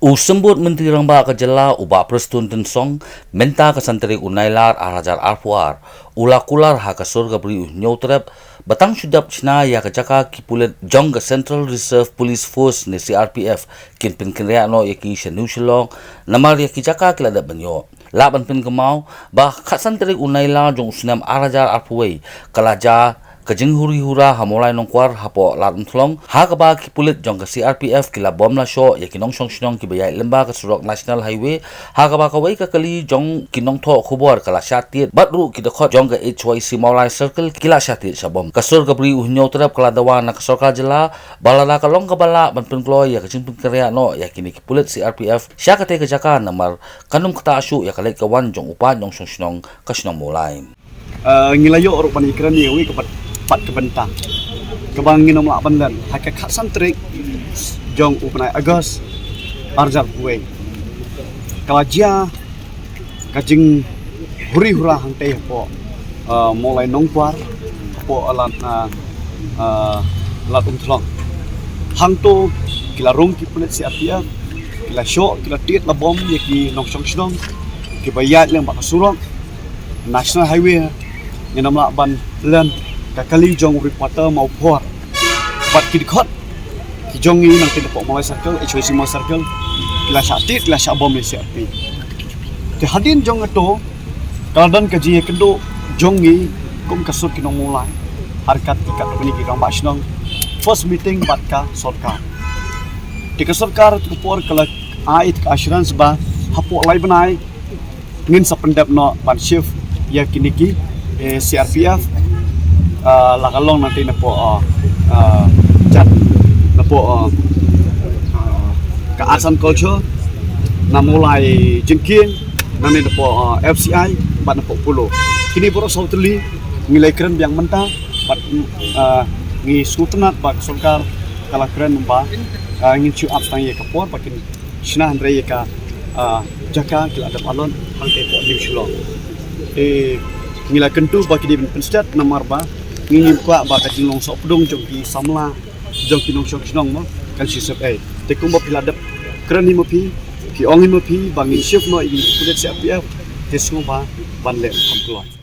Usembut Menteri Ramba Kejala ubah Prestun Tensong menta ke santri unailar arajar arpuar ula kular ha ke surga beri nyautrep batang sudap Cina ya kejaka kipulet jong ke Central Reserve Police Force ni CRPF kin pin kenria no yaki shenu shilong namar ya kijaka kilada banyo laban pin kemau bah kat santri unailar jong sunam arajar arpuai kalaja kajing huri-hura hamolai nongkwar hapo latum thlong ha kaba kipulit jong ka CRPF kila bom la sho ya kinong song shnong ki bayai lemba ka surok national highway ha kaba kawai ka kali jong kinong tho khubor kala shatit batru ki dekhot jong ka HYC Maulai Circle kila shatit sabom kasur ka bri uhnyo terap kala dawa na kasor ka jela balala kalong ka bala ban penklo ya kajing penkerya no ya kini kipulit CRPF sya ka te ka jaka namar kanum kata asu ya kalait kawan jong upan jong song shnong ka shnong Maulai ngilayo orok panikran ni wi kepat pat kebentang kebangin nomlak bandan hakai khak santrik jong upanai agos arjar kuwe kalajia kajing huri hura hangte po mulai nongkwar po alat lat thlong hangto kila rong ki punet siapia kila show kila tiet la bom yaki nong song song ki bayat leng bak surok national highway ni nomlak ban len kakali jong reporter mau por bat kidkhot ki jong ni nang telefon Maulai Circle HYC Maulai Circle kila syatit kila syabom ni siapi te hadin jong ato kaldan kaji kendo jong ni kum kasut kinong mulai harkat ikat bani ki kang basnong first meeting bat ka sarkar ti ka sarkar tu por kala ait ka assurance ba hapo lai banai ngin sa pendap no ban shift ya kiniki CRPF lakalong nanti napo chat napo kearsan culture namulai jengkin nanti napo FCI bat napo pulo kini boro sauteli ngilai keren biang mentah bat ngi sutenat bat solkar kala keren mba ngin chu up tang ye kapor pakin shna andre ye ka jaka kila ada alon hal te po lim shlo ngilai kentu baki di penstat namar ba ngin kwa ba ka jinglong sok pedung jong ki samla jong ki nong sok snong mo kan sisep te kum ba piladap kran ni mo pi ki ong ni mo pi bangin shift no i pulet siap ya te sngo ba ban le kam kloi